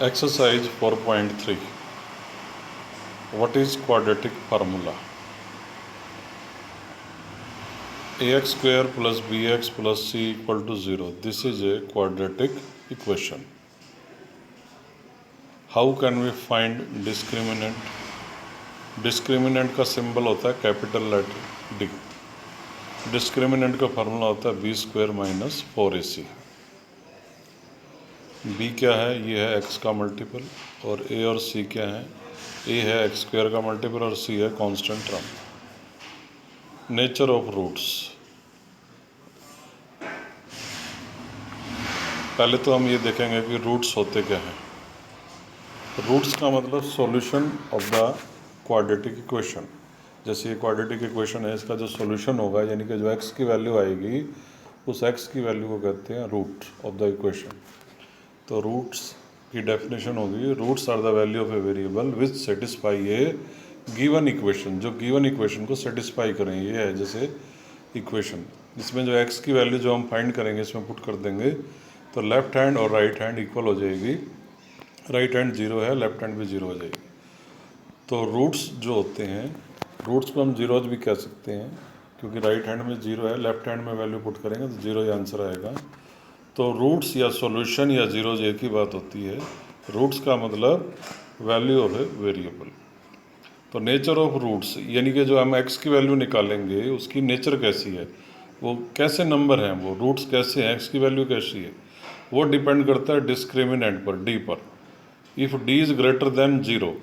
Exercise 4.3. What is quadratic formula? Ax square plus bx plus c equal to 0. This is a quadratic equation. How can we find discriminant? Discriminant का symbol होता है capital letter D. Discriminant का formula होता है B square minus 4ac. B क्या है? ये है एक्स का मल्टीपल. और ए और सी क्या है? ए है एक्स स्क्वायर का मल्टीपल और सी है constant term. Nature of roots. पहले तो हम ये देखेंगे कि रूट्स होते क्या हैं. रूट्स का मतलब solution of the quadratic equation. जैसे ये क्वाड्रेटिक इक्वेशन है, इसका जो सॉल्यूशन होगा यानी कि जो एक्स की वैल्यू आएगी उस एक्स की वैल्यू को कहते हैं रूट ऑफ द इक्वेशन. तो रूट्स की डेफिनेशन होगी roots are the value of a variable which satisfy a given equation. जो गिवन इक्वेशन को सेटिस्फाई करें, ये है जैसे इक्वेशन. इसमें जो एक्स की वैल्यू जो हम फाइंड करेंगे इसमें पुट कर देंगे तो लेफ्ट हैंड और राइट हैंड इक्वल हो जाएगी. राइट हैंड 0 है, लेफ्ट हैंड भी 0 हो जाएगी. तो रूट्स जो होते हैं, रूट्स को हम जीरोज भी कह सकते हैं क्योंकि राइट हैंड में 0 है, लेफ्ट हैंड में वैल्यू पुट करेंगे तो 0 ही आंसर आएगा. तो रूट्स या सॉल्यूशन या जीरोज एक ही बात होती है. रूट्स का मतलब वैल्यू ऑफ ए वेरिएबल. तो नेचर ऑफ रूट्स यानी कि जो हम एक्स की वैल्यू निकालेंगे उसकी नेचर कैसी है, वो कैसे नंबर हैं, वो रूट्स कैसे हैं, एक्स की वैल्यू कैसी है, वो डिपेंड करता है डिस्क्रिमिनेंट पर, डी पर. If D is greater than 0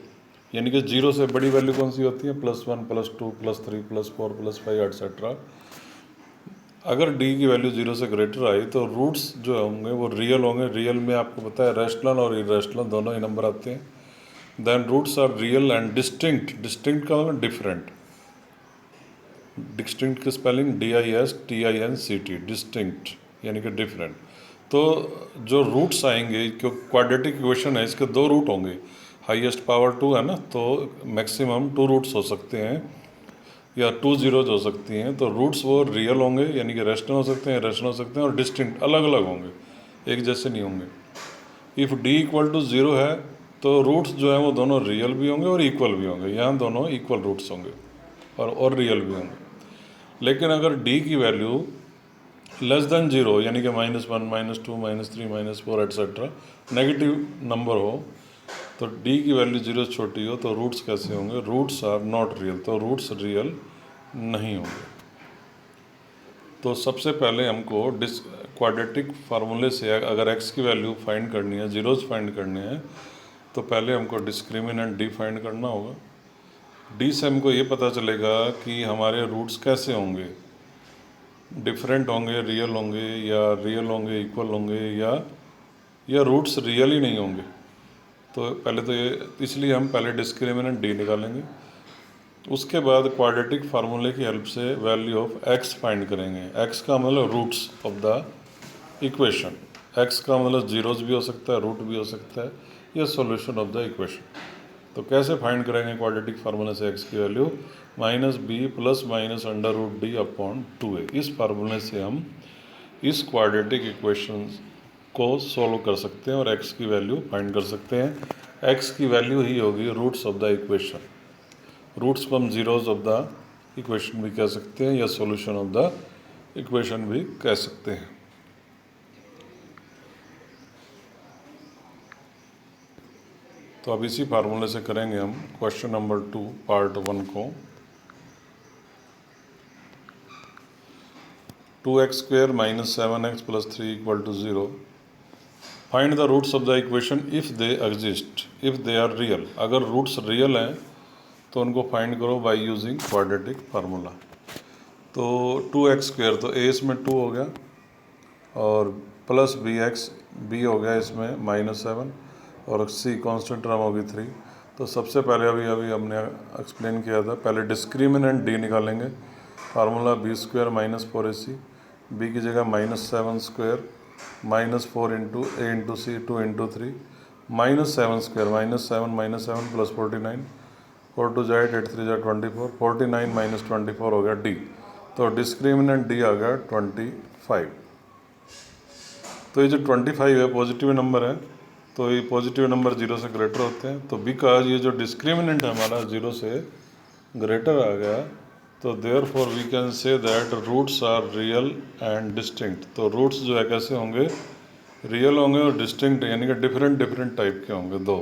यानी कि 0 से बड़ी वैल्यू कौन सी होती है? +1 +2 +3 +4 +5 एट्सेट्रा. अगर डी की वैल्यू 0 से ग्रेटर आई तो रूट्स जो होंगे वो रियल होंगे. रियल में आपको पता है रैशनल और इरेशनल दोनों ही नंबर आते हैं. Then roots are real and distinct. Distinct का मतलब डिफरेंट. डिस्टिंक्ट की स्पेलिंग DISTINCT. डिस्टिंक्ट यानी कि डिफरेंट. तो जो रूट्स आएंगे, क्योंकि क्वाड्रेटिक इक्वेशन है, इसके 2 रूट होंगे. हाईएस्ट पावर 2 है ना, तो मैक्सिमम 2 रूट्स हो सकते हैं या 2 जीरोज हो सकती हैं. तो रूट्स वो रियल होंगे यानी कि रैशनल हो सकते हैं, इरेशनल हो सकते हैं और डिस्टिंक्ट अलग अलग होंगे, एक जैसे नहीं होंगे. इफ़ डी इक्वल टू 0 है तो रूट्स जो हैं वो दोनों रियल भी होंगे और इक्वल भी होंगे. यहाँ दोनों इक्वल रूट्स होंगे और रियल भी होंगे. लेकिन अगर डी की वैल्यू लेस देन 0 यानी कि -1 -2 -3 -4 एट्सेट्रा नेगेटिव नंबर हो, तो डी की वैल्यू 0 से छोटी हो, तो रूट्स कैसे होंगे? Roots are not real. तो रूट्स रियल नहीं होंगे. तो सबसे पहले हमको क्वाड्रेटिक फार्मूले से अगर एक्स की वैल्यू फाइंड करनी है, जीरोज फाइंड करने हैं, तो पहले हमको डिस्क्रिमिनेंट डी फाइंड करना होगा. डी से हमको ये पता चलेगा कि हमारे रूट्स कैसे होंगे, डिफरेंट होंगे, रियल होंगे या रियल होंगे, इक्वल होंगे या रूट्स रियल ही नहीं होंगे. तो पहले तो ये, इसलिए हम पहले डिस्क्रिमिनेंट डी निकालेंगे. उसके बाद क्वाड्रेटिक फार्मूले की हेल्प से वैल्यू ऑफ एक्स फाइंड करेंगे. एक्स का मतलब roots of the equation. X का मतलब जीरोज भी हो सकता है, रूट भी हो सकता है, या सॉल्यूशन ऑफ द इक्वेशन. तो कैसे फाइंड करेंगे क्वाड्रेटिक फार्मूले से एक्स की वैल्यू? -b ± √d/2a. इस फार्मूले से हम इस क्वाड्रेटिक इक्वेशन को सॉल्व कर सकते हैं और एक्स की वैल्यू फाइंड कर सकते हैं. एक्स की वैल्यू ही होगी roots of the equation. Roots को हम जीरोज ऑफ द इक्वेशन भी कह सकते हैं या सॉल्यूशन ऑफ द इक्वेशन भी कह सकते हैं. तो अब इसी फार्मूले से करेंगे हम क्वेश्चन नंबर 2 पार्ट 1 को. 2x² - 7x + 3 = 0. Find the roots of the equation if they exist, if they are real. अगर रूट्स रियल हैं तो उनको फाइंड करो बाय यूजिंग क्वाड्रेटिक फार्मूला. तो 2x², तो a इसमें 2 हो गया और प्लस bx, b हो गया इसमें -7 और c कांस्टेंट टर्म होगी 3. तो सबसे पहले अभी हमने एक्सप्लेन किया था, पहले डिस्क्रिमिनेंट d निकालेंगे. Formula b² - 4ac. b की जगह -7² -4 × a × c 2 × 3 -7² -7 -7 + 49 4 2 8 8 3 24 49 - 24 हो गया d. तो डिस्क्रिमिनेंट d आ गया 25. तो ये जो 25 है पॉजिटिव नंबर है तो ये पॉजिटिव नंबर 0 से ग्रेटर होते हैं। तो बिकॉज ये जो डिस्क्रिमिनेंट है हमारा 0 से ग्रेटर आ गया, तो therefore we can say that roots are real and distinct. तो रूट्स जो है कैसे होंगे, रियल होंगे और डिस्टिंक्ट यानी कि डिफरेंट डिफरेंट टाइप के होंगे दो,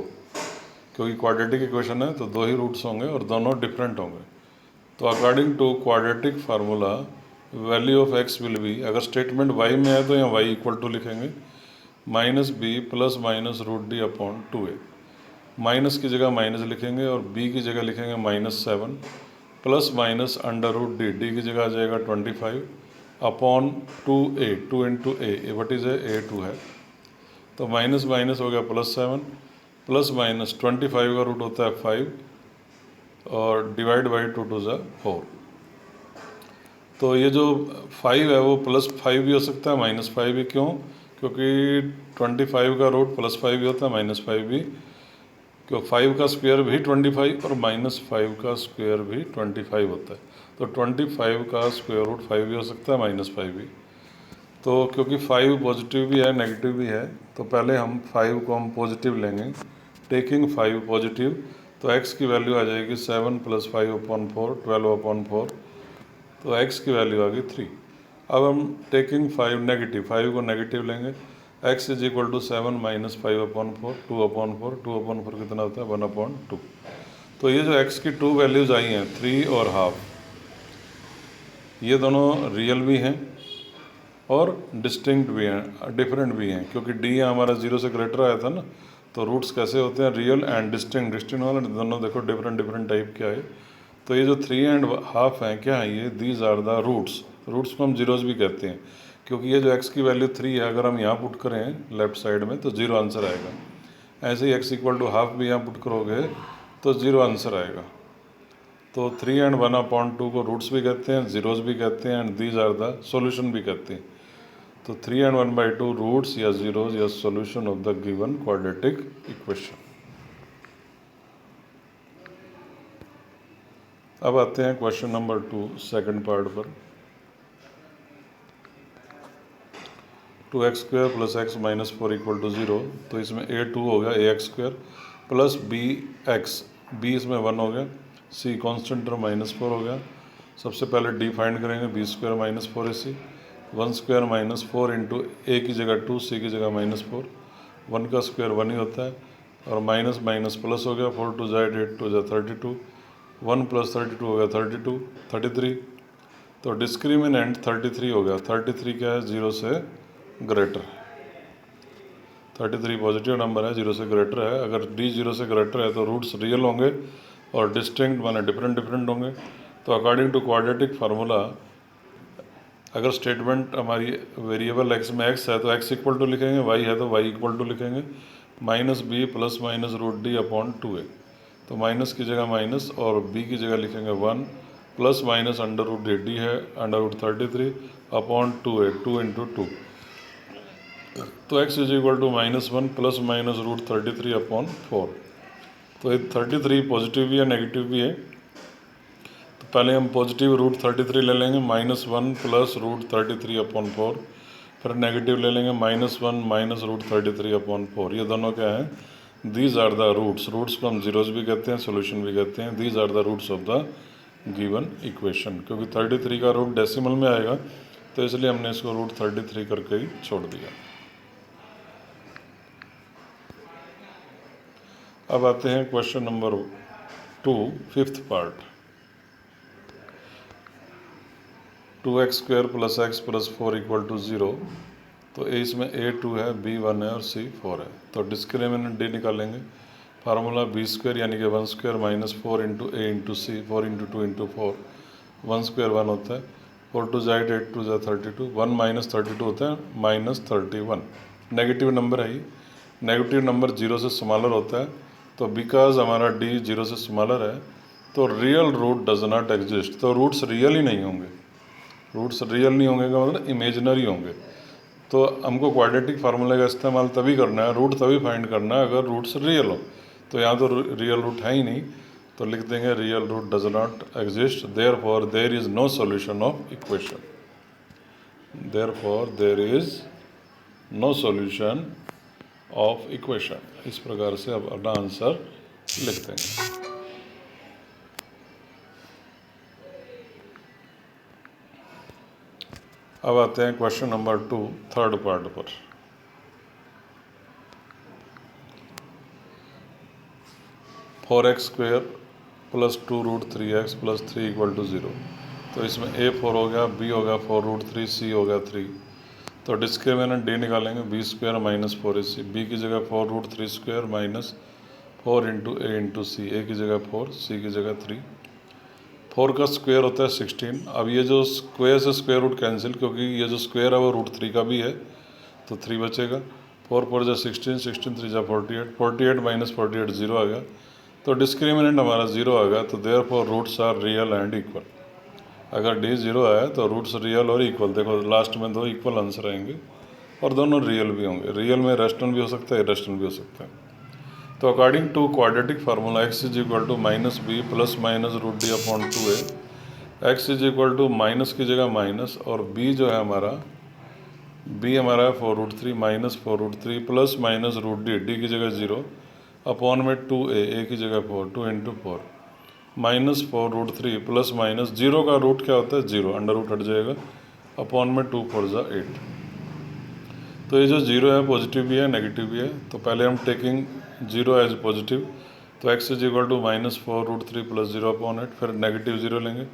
क्योंकि क्वाड्रेटिक इक्वेशन है तो दो ही रूट्स होंगे और दोनों डिफरेंट होंगे। तो according to quadratic formula value of x will be, अगर स्टेटमेंट वाई में है तो यहाँ वाई इक्वल टू लिखेंगे minus b plus minus root D upon 2a। Minus की जगह माइनस लिखेंगे और b की जगह लिखेंगे -7 plus minus under root d, d की जगह आ जाएगा 25 upon 2a, 2 into a what is a 2 है, तो माइनस माइनस हो गया +7 प्लस माइनस 25 का रूट होता है 5 और डिवाइड बाई 2 2 ज़ा 4। तो ये जो 5 है वो +5 भी हो सकता है -5 भी, क्यों, क्योंकि 25 का रूट +5 भी होता है -5 भी, क्यों 5 का स्क्वायर भी 25 और -5 का स्क्वायर भी 25 होता है। तो 25 का स्क्वायर रूट 5 भी हो सकता है -5 भी। तो क्योंकि 5 पॉजिटिव भी है नेगेटिव भी है, तो पहले हम 5 को हम पॉजिटिव लेंगे, टेकिंग 5 पॉजिटिव, तो x की वैल्यू आ जाएगी 7 + 5/4 12/4, तो x की वैल्यू आ गई 3। अब हम टेकिंग 5 नेगेटिव, 5 को नेगेटिव लेंगे, x इज इक्वल टू 7 - 5/4 2/4, 2/4 कितना होता है 1/2। तो ये जो x की 2 वैल्यूज़ आई हैं 3 और हाफ, ये दोनों रियल भी हैं और डिस्टिंक्ट भी हैं, डिफरेंट भी हैं, क्योंकि d यहाँ हमारा 0 से ग्रेटर आया था ना, तो रूट्स कैसे होते हैं रियल एंड डिस्टिंक्ट, डिस्टिंक्ट वाले दोनों देखो डिफरेंट डिफरेंट टाइप के आए। तो ये जो 3 एंड हाफ हैं क्या है ये, these are the roots, roots को हम जीरोज भी कहते हैं, क्योंकि ये जो x की वैल्यू 3 है अगर हम यहाँ पुट करें लेफ्ट साइड में तो 0 आंसर आएगा। ऐसे ही x इक्वल टू हाफ भी यहाँ पुट करोगे तो 0 आंसर आएगा। तो 3 एंड 1/2 को रूट्स भी कहते हैं, जीरोज भी कहते हैं, and these are the solution भी कहते हैं। तो 3 एंड 1/2 रूट्स या जीरोज या solution of the given quadratic equation. अब आते हैं क्वेश्चन नंबर 2 सेकंड पार्ट पर। 2x² + x - 4 = 0, तो इसमें a2 हो गया ax² प्लस bx, b इसमें 1 हो गया, c कांस्टेंट टर्म -4 हो गया। सबसे पहले d फाइंड करेंगे, b² - 4ac, 1² - 4 इंटू a की जगह 2, c की जगह -4, 1 का स्क्वायर 1 ही होता है, और माइनस माइनस प्लस हो गया, 4 2 ज़ा 8 2 ज़ा 32, 1 + 32 हो गया 32 33, तो डिस्क्रिमिनेंट 33 हो गया। 33 क्या है, 0 से ग्रेटर, 33 पॉजिटिव नंबर है, 0 से ग्रेटर है। अगर d 0 से ग्रेटर है तो रूट्स रियल होंगे और डिस्टिंक्ट माने डिफरेंट डिफरेंट होंगे। तो अकॉर्डिंग टू क्वाड्रेटिक फार्मूला अगर स्टेटमेंट हमारी वेरिएबल x में x है तो x इक्वल टू लिखेंगे, y है तो y इक्वल टू लिखेंगे, -b plus minus root D upon 2a, तो माइनस की जगह माइनस और b की जगह लिखेंगे 1 plus minus under root D है under root 33 upon 2a, 2 into 2, तो x is equal to -1 plus minus root 33 upon 4। तो ये 33 पॉजिटिव भी है नेगेटिव भी है, तो पहले हम पॉजिटिव रूट 33 ले लेंगे, -1 प्लस रूट 33 अपॉन 4, फिर नेगेटिव ले लेंगे -1 माइनस रूट 33 अपॉन 4। ये दोनों क्या हैं, these are the roots, roots को हम जीरोज भी कहते हैं, सोल्यूशन भी कहते हैं। These are the roots of the given equation, क्योंकि 33 का रूट डेसिमल में आएगा तो इसलिए हमने इसको रूट 33 करके ही छोड़ दिया। अब आते हैं question number 2 fifth part. 2x² + x + 4 = 0, तो इसमें a2 है, b1 है और c4 है। तो डिस्क्रिमिनेंट d निकालेंगे, फार्मूला b² यानी कि 1² - 4 into a into c, 4 into 2 into 4, 1² 1 होता है, 4 2 ज़ा 8 8 2 ज़ा 32, 1 - 32 होता है -31। नेगेटिव नंबर है, नेगेटिव नंबर 0 से स्मॉलर होता है, तो बिकॉज हमारा d 0 से स्मॉलर है तो real root does not exist, तो रूट्स रियल ही नहीं होंगे। रूट्स रियल नहीं होंगे का मतलब इमेजिनरी होंगे। तो हमको क्वाड्रेटिक फार्मूले का इस्तेमाल तभी करना है, रूट तभी फाइंड करना है अगर रूट्स रियल हो। तो यहाँ तो रियल रूट है ही नहीं, तो लिख देंगे real root does not exist, therefore there is no solution of equation, therefore there is no solution of equation. इस प्रकार से अब अपना आंसर लिखते हैं। अब आते हैं क्वेश्चन नंबर 2 थर्ड पार्ट पर। Four x square plus 2√3x plus 3 = 0। तो इसमें a 4 हो गया, b हो गया 4√3, c हो गया 3। तो डिस्क्रिमिनेंट d निकालेंगे, b square minus 4ac। b की जगह 4√3 square minus 4 × a × c। a की जगह 4, c की जगह 3। 4 का स्क्वायर होता है 16। अब ये जो स्क्वायर से स्क्वायर रूट कैंसिल, क्योंकि ये जो स्क्वायर है वो √3 का भी है, तो 3 बचेगा। 4 4 जा 16, 16 3 जा 48, 48 माइनस 48 0 आ गया। तो डिस्क्रिमिनेंट हमारा 0 आ गया। तो therefore roots are real and equal. अगर d 0 आया तो रूट्स रियल और इक्वल। देखो लास्ट में 2 इक्वल आंसर आएंगे और दोनों रियल भी होंगे। रियल में रेशनल भी हो सकता है, इरेशनल भी हो सकता है। तो according to quadratic formula x = -b plus minus √d/2a। x = minus की जगह माइनस, और b जो है हमारा, b हमारा है 4√3 minus 4√3 plus minus √d, d की जगह 0 अपॉन में 2a, a की जगह 4, 2 × 4 माइनस 4√3 प्लस माइनस 0 का रूट क्या होता है 0, अंडर रूट हट जाएगा, अपॉन में 2 4 जा 8। तो ये जो 0 है पॉजिटिव भी है नेगेटिव भी है। तो पहले हम टेकिंग 0 एज पॉजिटिव, तो x = -4√3 प्लस 0/8, फिर नेगेटिव 0 लेंगे।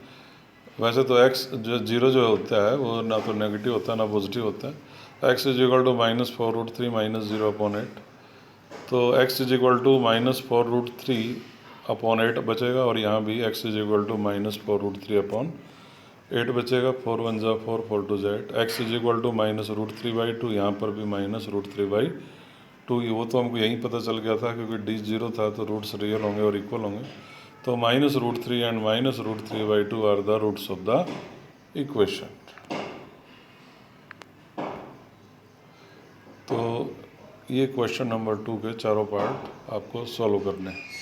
वैसे तो x जो 0 जो होता है वो ना तो नेगेटिव होता है ना पॉजिटिव होता है। x = -4√3 minus 0/8। तो x = -4√3/8 बचेगा, और यहाँ भी x = -4√3/8 बचेगा। 4 1 जा 4, 4 2 जा 8। x = -√3/2, यहाँ पर भी -√3/2। वो तो हमको यहीं पता चल गया था, क्योंकि d 0 था तो रूट्स रियल होंगे और इक्वल होंगे। तो -√3 and -√3/2 are the roots of the equation. तो ये क्वेश्चन नंबर 2 के चारों पार्ट आपको सॉल्व करने हैं।